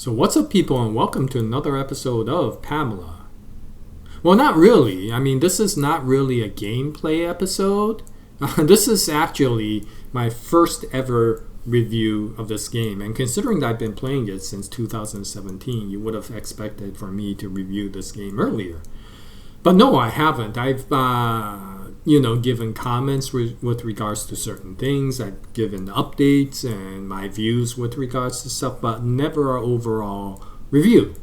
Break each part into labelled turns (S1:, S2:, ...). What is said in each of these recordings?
S1: So what's up, people, and welcome to another episode of Pamela. Well, not really. I mean, this is not really a gameplay episode. This is actually my first ever review of this game. And considering that I've been playing it since 2017, you would have expected for me to review this game earlier. But no, I haven't. I've, given comments with regards to certain things. I've given updates and my views with regards to stuff, but never an overall review.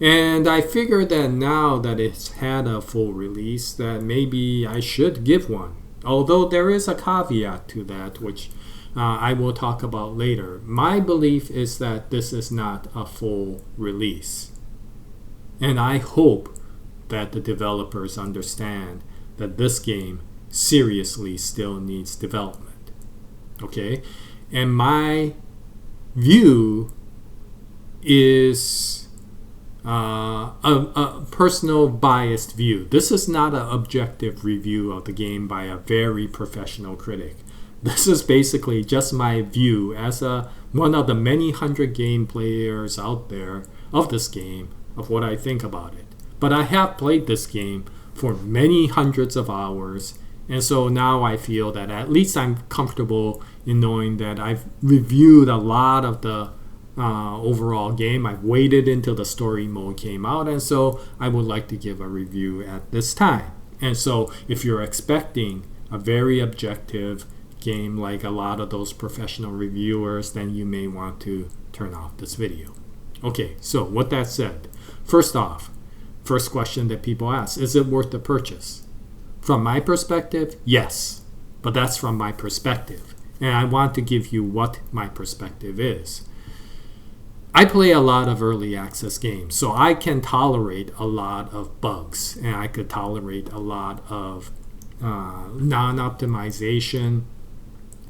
S1: And I figured that now that it's had a full release, that maybe I should give one. Although there is a caveat to that, which I will talk about later. My belief is that this is not a full release. And I hope that the developers understand that this game seriously still needs development. Okay? And my view is a personal biased view. This is not an objective review of the game by a very professional critic. This is basically just my view as one of the many hundred game players out there of this game, of what I think about it. But I have played this game for many hundreds of hours, and so now I feel that at least I'm comfortable in knowing that I've reviewed a lot of the overall game. I've waited until the story mode came out, and so I would like to give a review at this time. And so if you're expecting a very objective game like a lot of those professional reviewers, then you may want to turn off this video. Okay, so with that said, first question that people ask, is it worth the purchase? From my perspective, yes. But that's from my perspective. And I want to give you what my perspective is. I play a lot of early access games, so I can tolerate a lot of bugs. And I could tolerate a lot of non-optimization.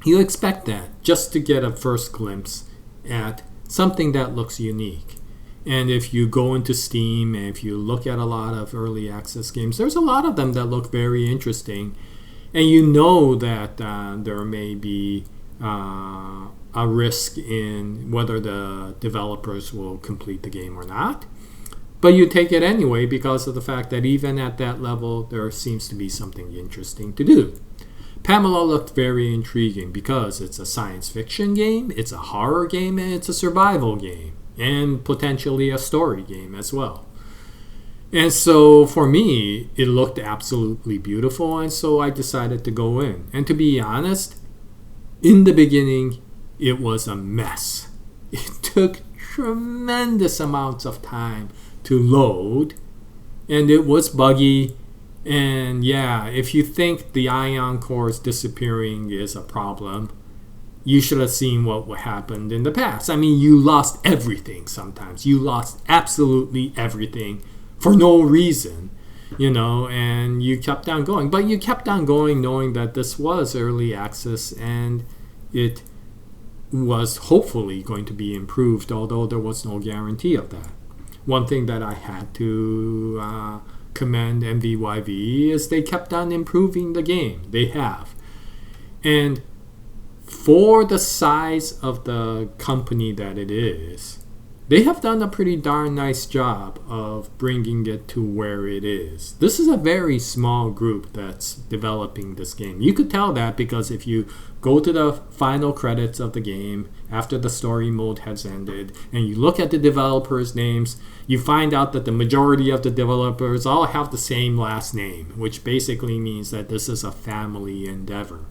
S1: You expect that just to get a first glimpse at something that looks unique. And if you go into Steam and if you look at a lot of early access games, there's a lot of them that look very interesting. And you know that there may be a risk in whether the developers will complete the game or not. But you take it anyway because of the fact that even at that level, there seems to be something interesting to do. P.A.M.E.L.A looked very intriguing because it's a science fiction game, it's a horror game, and it's a survival game. And potentially a story game as well. And so for me, it looked absolutely beautiful, and so I decided to go in. And to be honest, in the beginning, it was a mess. It took tremendous amounts of time to load, and it was buggy. And yeah, if you think the ion cores disappearing is a problem, you should have seen what happened in the past. I mean, you lost everything sometimes. You lost absolutely everything for no reason, and you kept on going. But you kept on going knowing that this was early access and it was hopefully going to be improved, although there was no guarantee of that. One thing that I had to commend NVYVE is they kept on improving the game. They have. And for the size of the company that it is, they have done a pretty darn nice job of bringing it to where it is. This is a very small group that's developing this game. You could tell that because if you go to the final credits of the game after the story mode has ended and you look at the developers' names, you find out that the majority of the developers all have the same last name, which basically means that this is a family endeavor.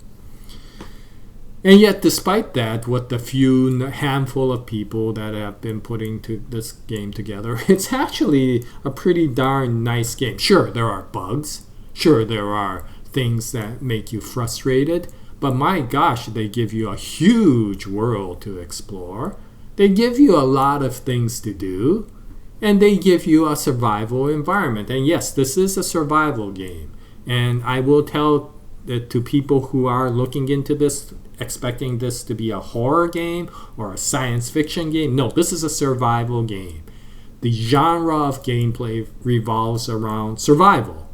S1: And yet, despite that, with the handful of people that have been putting this game together, it's actually a pretty darn nice game. Sure, there are bugs. Sure, there are things that make you frustrated. But my gosh, they give you a huge world to explore. They give you a lot of things to do. And they give you a survival environment. And yes, this is a survival game. And I will tell that to people who are looking into this, expecting this to be a horror game or a science fiction game. No, this is a survival game. The genre of gameplay revolves around survival.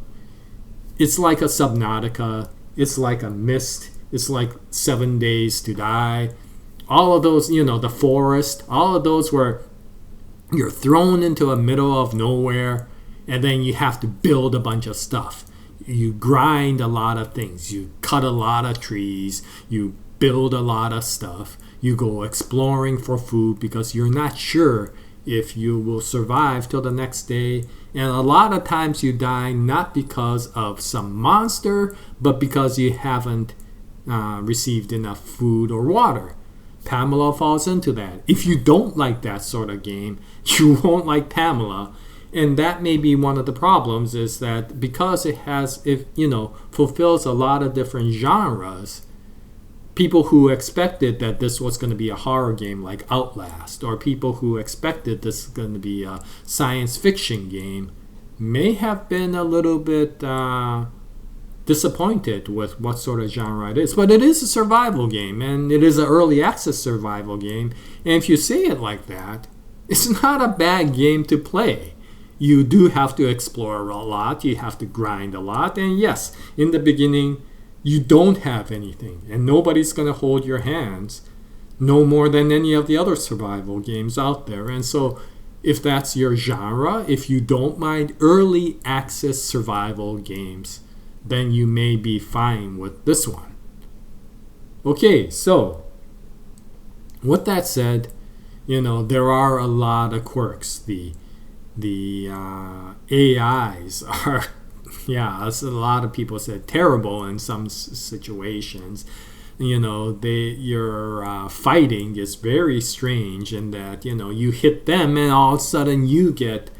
S1: It's like a Subnautica. It's like a Myst. It's like 7 Days to Die. All of those, The Forest, all of those were You're thrown into the middle of nowhere, and then you have to build a bunch of stuff. You grind a lot of things. You cut a lot of trees. You build a lot of stuff. You go exploring for food because you're not sure if you will survive till the next day. And a lot of times you die not because of some monster, but because you haven't received enough food or water. P.A.M.E.L.A falls into that. If you don't like that sort of game, you won't like P.A.M.E.L.A. And that may be one of the problems, is that because it fulfills a lot of different genres, people who expected that this was going to be a horror game like Outlast, or people who expected this was going to be a science fiction game, may have been a little bit disappointed with what sort of genre it is. But it is a survival game, and it is an early access survival game. And if you say it like that, it's not a bad game to play. You do have to explore a lot. You have to grind a lot. And yes, in the beginning, you don't have anything. And nobody's going to hold your hands no more than any of the other survival games out there. And so if that's your genre, if you don't mind early access survival games, then you may be fine with this one. Okay, so with that said, there are a lot of quirks. The AIs are, as a lot of people said, terrible in some situations. Your fighting is very strange in that, you hit them and all of a sudden you get,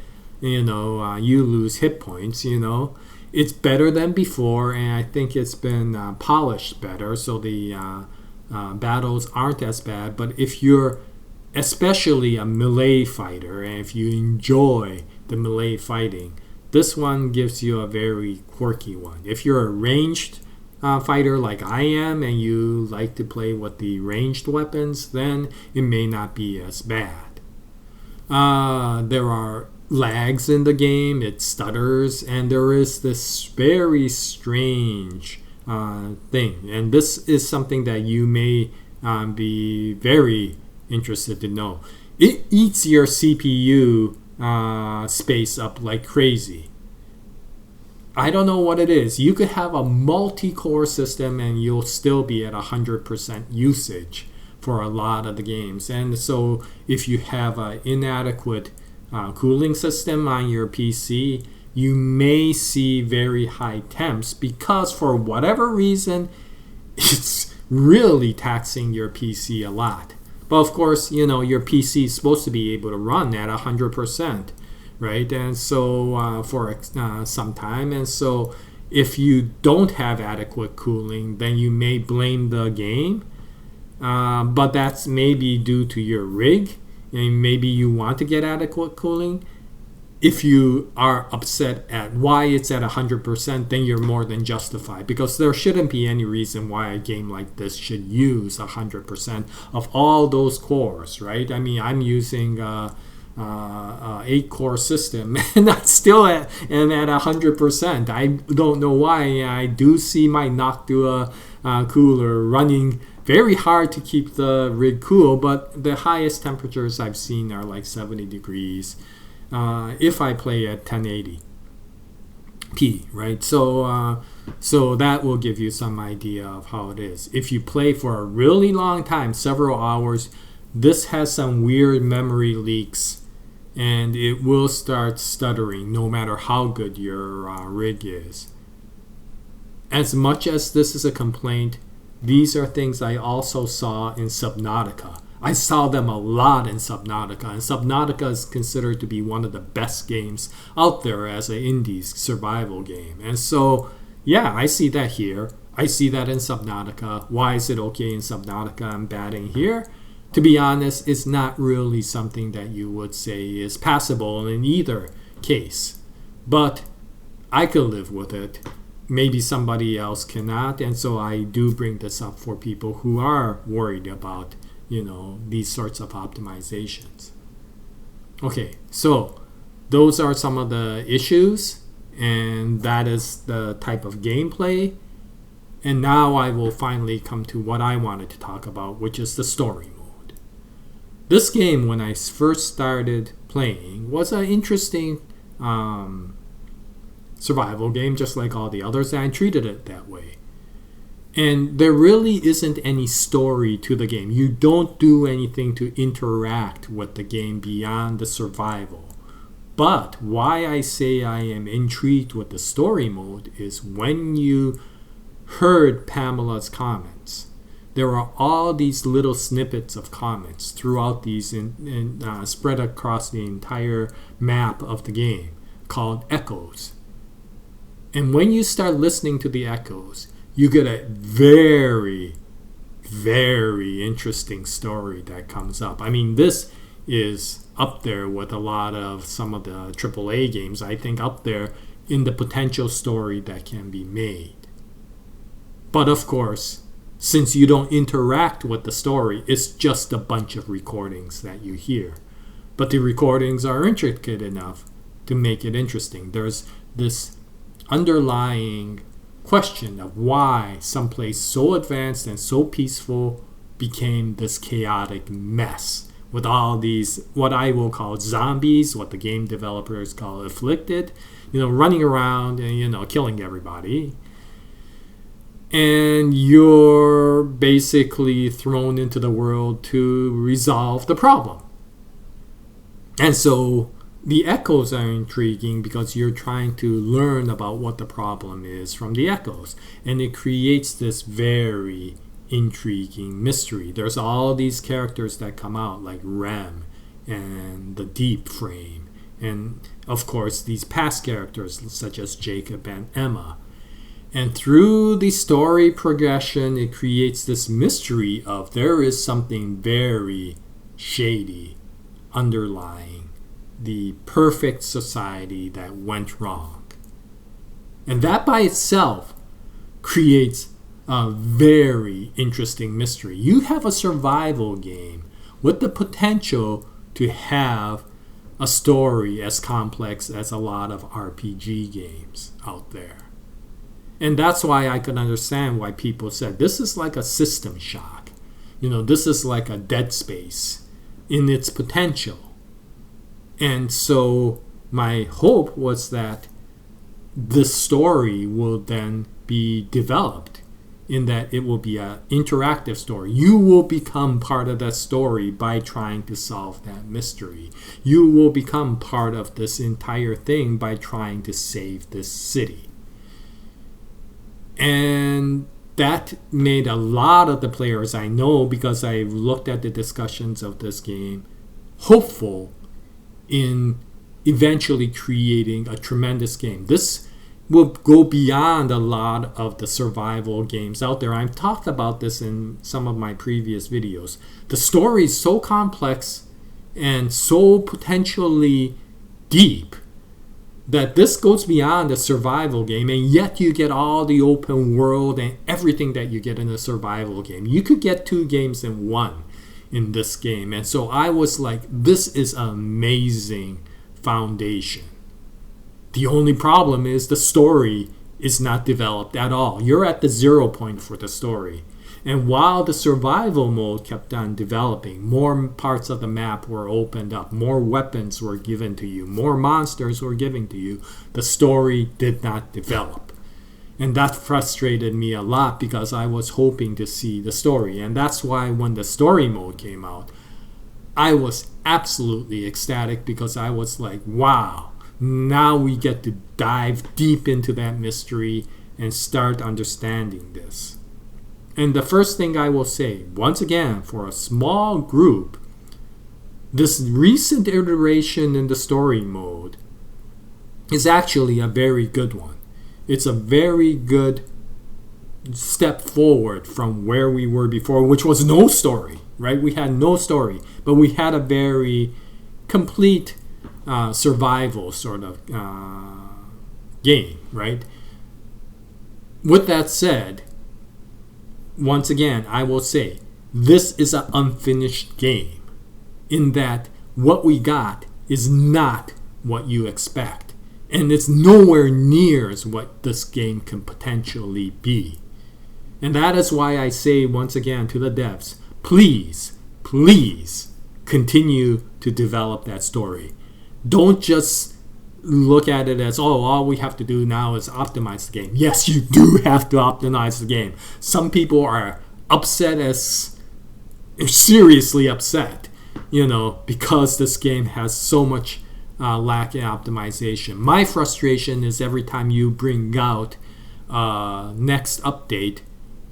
S1: you lose hit points, It's better than before, and I think it's been polished better, so the battles aren't as bad. But if you're especially a melee fighter, and if you enjoy the melee fighting, this one gives you a very quirky one. If you're a ranged fighter like I am, and you like to play with the ranged weapons, then it may not be as bad. There are lags in the game, it stutters, and there is this very strange thing. And this is something that you may be very interested to know. It eats your CPU space up like crazy. I don't know what it is. You could have a multi-core system and you'll still be at 100% usage for a lot of the games. And so if you have an inadequate cooling system on your PC, you may see very high temps because for whatever reason, it's really taxing your PC a lot. But of course, your PC is supposed to be able to run at 100%, right? And so for some time, and so if you don't have adequate cooling, then you may blame the game, but that's maybe due to your rig, and maybe you want to get adequate cooling. If you are upset at why it's at 100%, then you're more than justified, because there shouldn't be any reason why a game like this should use 100% of all those cores, right? I mean, I'm using a 8-core system, and I'm still at 100%. I don't know why. I do see my Noctua cooler running very hard to keep the rig cool, but the highest temperatures I've seen are like 70 degrees. If I play at 1080p, right? So that will give you some idea of how it is. If you play for a really long time, several hours, this has some weird memory leaks, and it will start stuttering no matter how good your rig is. As much as this is a complaint, these are things I also saw in Subnautica. I saw them a lot in Subnautica, and Subnautica is considered to be one of the best games out there as an indie survival game. And so, I see that here. I see that in Subnautica. Why is it okay in Subnautica and bad in here? To be honest, it's not really something that you would say is passable in either case. But I could live with it. Maybe somebody else cannot, and so I do bring this up for people who are worried about these sorts of optimizations. Okay, so those are some of the issues, and that is the type of gameplay. And now I will finally come to what I wanted to talk about, which is the story mode. This game, when I first started playing, was an interesting survival game, just like all the others, and I treated it that way. And there really isn't any story to the game. You don't do anything to interact with the game beyond the survival. But why I say I am intrigued with the story mode is when you heard Pamela's comments. There are all these little snippets of comments throughout these spread across the entire map of the game called echoes. And when you start listening to the echoes, you get a very, very interesting story that comes up. I mean, this is up there with a lot of some of the AAA games, I think up there in the potential story that can be made. But of course, since you don't interact with the story, it's just a bunch of recordings that you hear. But the recordings are intricate enough to make it interesting. There's this underlying question of why someplace so advanced and so peaceful became this chaotic mess with all these, what I will call zombies, what the game developers call afflicted, running around and, killing everybody. And you're basically thrown into the world to resolve the problem. And so the echoes are intriguing because you're trying to learn about what the problem is from the echoes. And it creates this very intriguing mystery. There's all these characters that come out like Rem and the Deep Frame. And of course these past characters such as Jacob and Emma. And through the story progression, it creates this mystery of there is something very shady underlying the perfect society that went wrong. And that by itself creates a very interesting mystery. You have a survival game with the potential to have a story as complex as a lot of RPG games out there. And that's why I can understand why people said this is like a System Shock. This is like a Dead Space in its potential. And so my hope was that this story will then be developed in that it will be an interactive story. You will become part of that story by trying to solve that mystery. You will become part of this entire thing by trying to save this city. And that made a lot of the players I know, because I looked at the discussions of this game, hopeful in eventually creating a tremendous game. This will go beyond a lot of the survival games out there. I've talked about this in some of my previous videos. The story is so complex and so potentially deep that this goes beyond a survival game, and yet you get all the open world and everything that you get in a survival game. You could get 2 games in one in this game. And so I was like, this is an amazing foundation. The only problem is the story is not developed at all. You're at the 0 point for the story. And while the survival mode kept on developing, more parts of the map were opened up, more weapons were given to you, more monsters were given to you, the story did not develop. And that frustrated me a lot because I was hoping to see the story. And that's why when the story mode came out, I was absolutely ecstatic because I was like, wow, now we get to dive deep into that mystery and start understanding this. And the first thing I will say, once again, for a small group, this recent iteration in the story mode is actually a very good one. It's a very good step forward from where we were before, which was no story, right? We had no story, but we had a very complete survival sort of game, right? With that said, once again, I will say, this is an unfinished game in that what we got is not what you expect. And it's nowhere near as what this game can potentially be. And that is why I say once again to the devs, please, please continue to develop that story. Don't just look at it as, oh, all we have to do now is optimize the game. Yes, you do have to optimize the game. Some people are seriously upset, because this game has so much lack in optimization. My frustration is every time you bring out next update,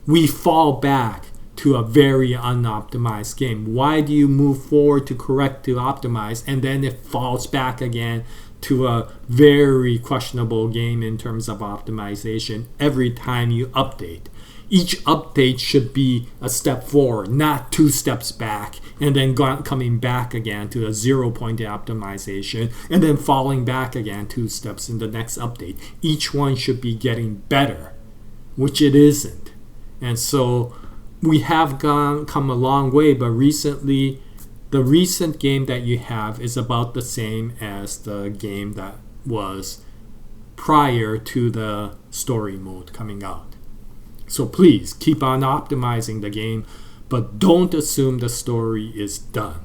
S1: we fall back to a very unoptimized game. Why do you move forward to correct to optimize, and then it falls back again to a very questionable game in terms of optimization every time you update? Each update should be a step forward, not 2 steps back, and then coming back again to a 0-point optimization, and then falling back again 2 steps in the next update. Each one should be getting better, which it isn't. And so we have come a long way, but recently, the recent game that you have is about the same as the game that was prior to the story mode coming out. So please keep on optimizing the game, but don't assume the story is done.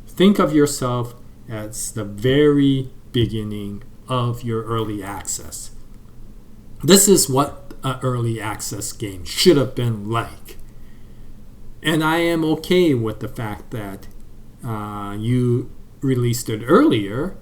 S1: Think of yourself as the very beginning of your early access. This is what an early access game should have been like. And I am okay with the fact that you released it earlier,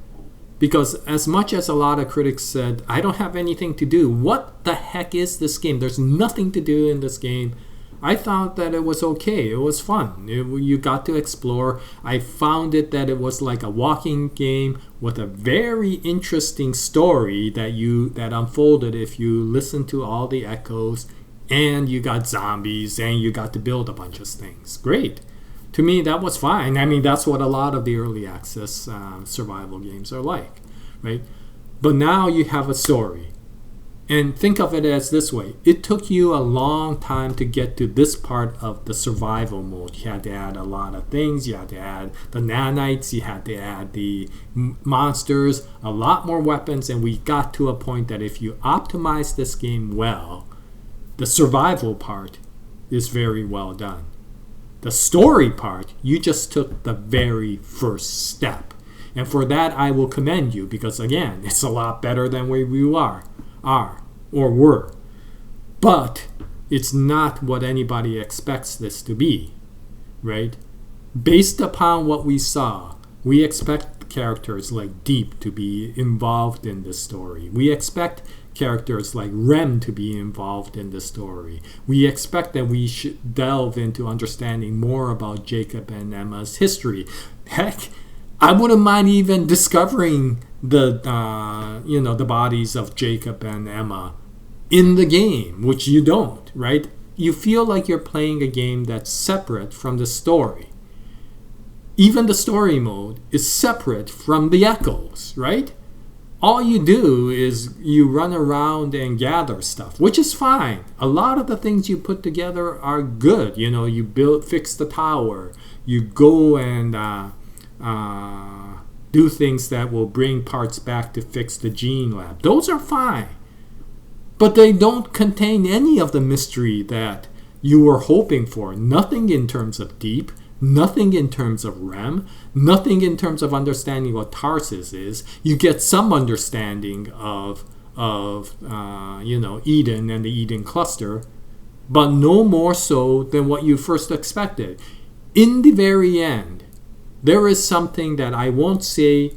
S1: because as much as a lot of critics said, I don't have anything to do, what the heck is this game? There's nothing to do in this game. I thought that it was okay. It was fun. You got to explore. I found that it was like a walking game with a very interesting story that unfolded if you listen to all the echoes, and you got zombies, and you got to build a bunch of things. Great. To me, that was fine. I mean, that's what a lot of the early access survival games are like, right? But now you have a story. And think of it as this way. It took you a long time to get to this part of the survival mode. You had to add a lot of things. You had to add the nanites. You had to add the monsters, a lot more weapons. And we got to a point that if you optimize this game well, the survival part is very well done. The story part, you just took the very first step. And for that, I will commend you, because again, it's a lot better than where we were. But it's not what anybody expects this to be, right? Based upon what we saw, we expect characters like Deep to be involved in this story. We expect characters like Rem to be involved in the story. We expect that we should delve into understanding more about Jacob and Emma's history. Heck, I wouldn't mind even discovering the bodies of Jacob and Emma in the game, which you don't, right? You feel like you're playing a game that's separate from the story. Even the story mode is separate from the echoes, right? All you do is you run around and gather stuff, which is fine. A lot of the things you put together are good. You fix the tower. You go and do things that will bring parts back to fix the gene lab. Those are fine. But they don't contain any of the mystery that you were hoping for. Nothing in terms of Deep. Nothing in terms of Rem, nothing in terms of understanding what Tarsus is. You get some understanding of Eden and the Eden cluster, but no more so than what you first expected. In the very end, there is something that I won't say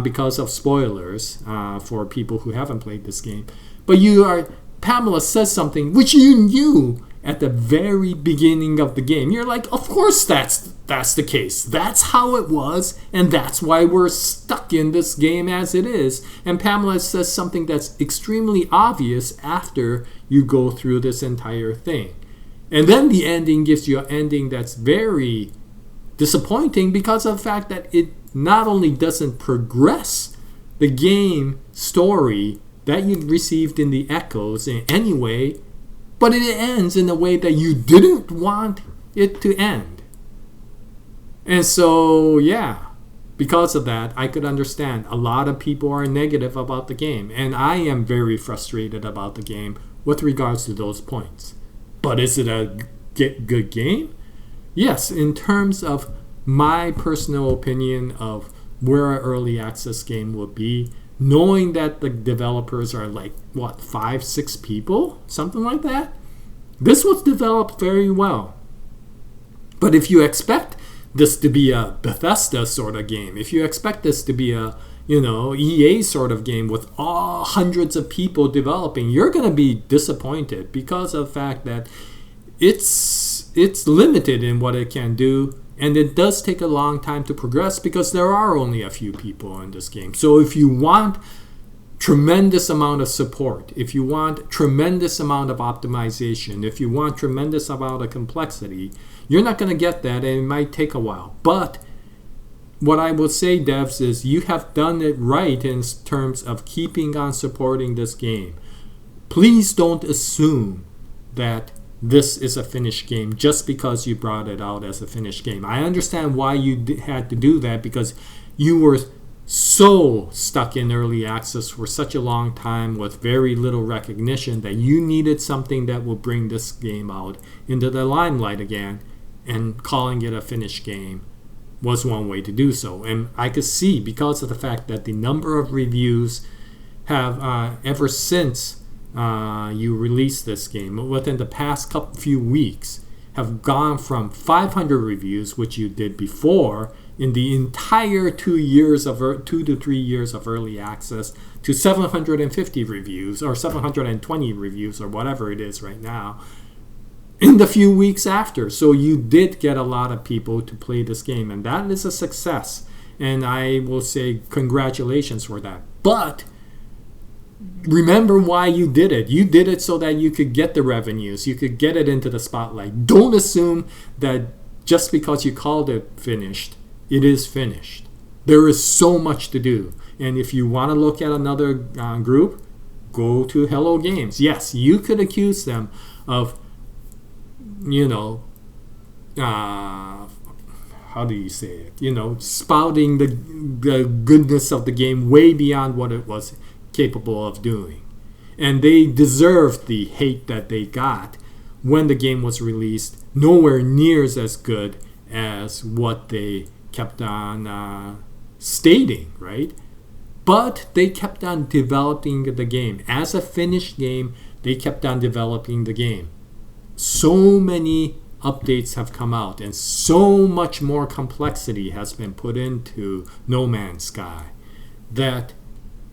S1: because of spoilers for people who haven't played this game, but P.A.M.E.L.A says something which you knew at the very beginning of the game. You're like, of course that's the case. That's how it was, and that's why we're stuck in this game as it is. And P.A.M.E.L.A says something that's extremely obvious after you go through this entire thing. And then the ending gives you an ending that's very disappointing because of the fact that it not only doesn't progress the game story that you received in the echoes in any way, but it ends in a way that you didn't want it to end. And so, because of that, I could understand a lot of people are negative about the game. And I am very frustrated about the game with regards to those points. But is it a good game? Yes, in terms of my personal opinion of where an early access game would be, knowing that the developers are like, what, 5-6 people? Something like that? This was developed very well. But if you expect this to be a Bethesda sort of game, if you expect this to be a EA sort of game with all hundreds of people developing, you're going to be disappointed because of the fact that it's limited in what it can do, and it does take a long time to progress because there are only a few people in this game. So if you want tremendous amount of support, if you want tremendous amount of optimization, if you want tremendous amount of complexity, you're not going to get that, and it might take a while. But what I will say, devs, is you have done it right in terms of keeping on supporting this game. Please don't assume that this is a finished game just because you brought it out as a finished game. I understand why you had to do that, because you were so stuck in early access for such a long time with very little recognition that you needed something that will bring this game out into the limelight again, and calling it a finished game was one way to do so. And I could see, because of the fact that the number of reviews have ever since you released this game, within the past few weeks, have gone from 500 reviews, which you did before in the entire 2 to 3 years of early access, to 750 reviews or 720 reviews or whatever it is right now in the few weeks after. So you did get a lot of people to play this game, and that is a success, and I will say congratulations for that. But remember why you did it. You did it so that you could get the revenues, you could get it into the spotlight. Don't assume that just because you called it finished, it is finished. There is so much to do. And if you want to look at another group, go to Hello Games. Yes, you could accuse them of, how do you say it? Spouting the goodness of the game way beyond what it was capable of doing. And they deserved the hate that they got when the game was released, nowhere near as good as what they kept on stating, right? But they kept on developing the game. As a finished game, they kept on developing the game. So many updates have come out, and so much more complexity has been put into No Man's Sky, that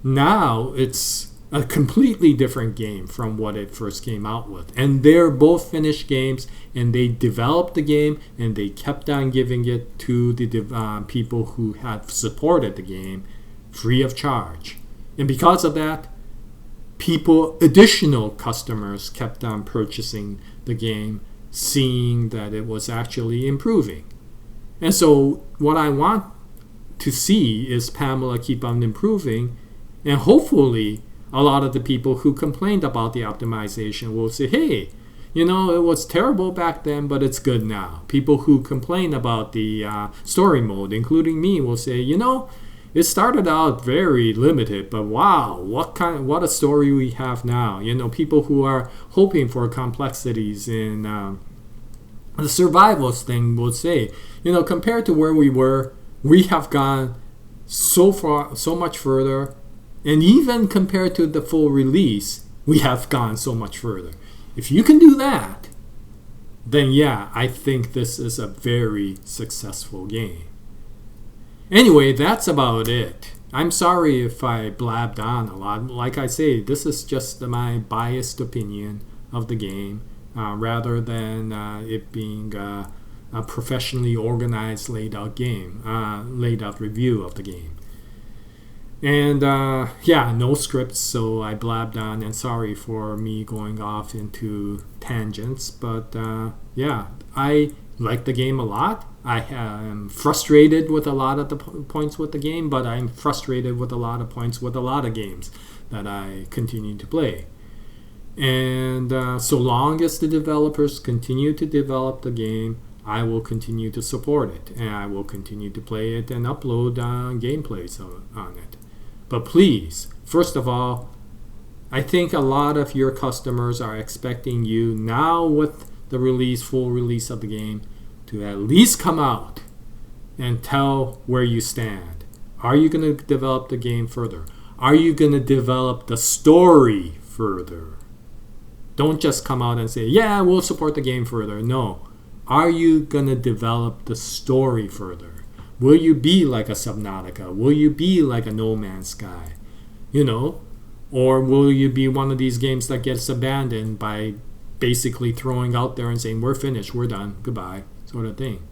S1: now it's a completely different game from what it first came out with. And they're both finished games, and they developed the game, and they kept on giving it to the people who had supported the game free of charge. And because of that, additional customers kept on purchasing the game, seeing that it was actually improving. And so what I want to see is P.A.M.E.L.A keep on improving, and hopefully a lot of the people who complained about the optimization will say, hey, it was terrible back then, but it's good now. People who complain about the story mode, including me, will say, it started out very limited, but wow, what a story we have now. People who are hoping for complexities in the survivals thing will say, compared to where we were, we have gone so much further. And even compared to the full release, we have gone so much further. If you can do that, then yeah, I think this is a very successful game. Anyway, that's about it. I'm sorry if I blabbed on a lot. Like I say, this is just my biased opinion of the game, rather than it being a professionally organized, laid out review of the game. And no scripts, so I blabbed on, and sorry for me going off into tangents. But I like the game a lot. I am frustrated with a lot of the points with the game, but I'm frustrated with a lot of points with a lot of games that I continue to play. And so long as the developers continue to develop the game, I will continue to support it, and I will continue to play it and upload gameplays on it. But please, first of all, I think a lot of your customers are expecting you now with the full release of the game, to at least come out and tell where you stand. Are you going to develop the game further? Are you going to develop the story further? Don't just come out and say, yeah, we'll support the game further. No. Are you going to develop the story further? Will you be like a Subnautica? Will you be like a No Man's Sky? You know? Or will you be one of these games that gets abandoned by basically throwing out there and saying, we're finished, we're done, goodbye, sort of thing?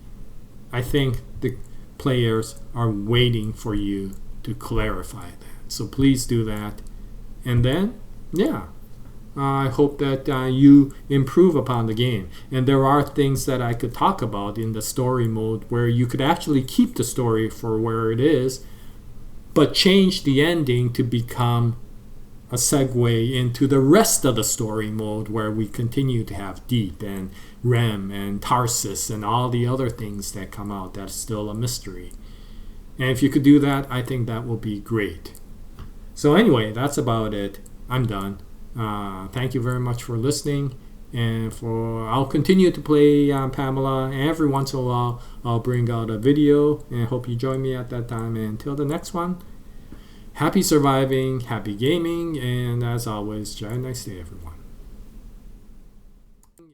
S1: I think the players are waiting for you to clarify that. So please do that. And then, yeah, I hope that you improve upon the game. And there are things that I could talk about in the story mode where you could actually keep the story for where it is, but change the ending to become a segue into the rest of the story mode where we continue to have Deep and Rem and Tarsus and all the other things that come out that's still a mystery. And if you could do that, I think that will be great. So anyway, that's about it. I'm done. Thank you very much for listening. And I'll continue to play P.A.M.E.L.A. Every once in a while, I'll bring out a video. And I hope you join me at that time. And until the next one, happy surviving, happy gaming, and as always, Jaya, nice day, everyone.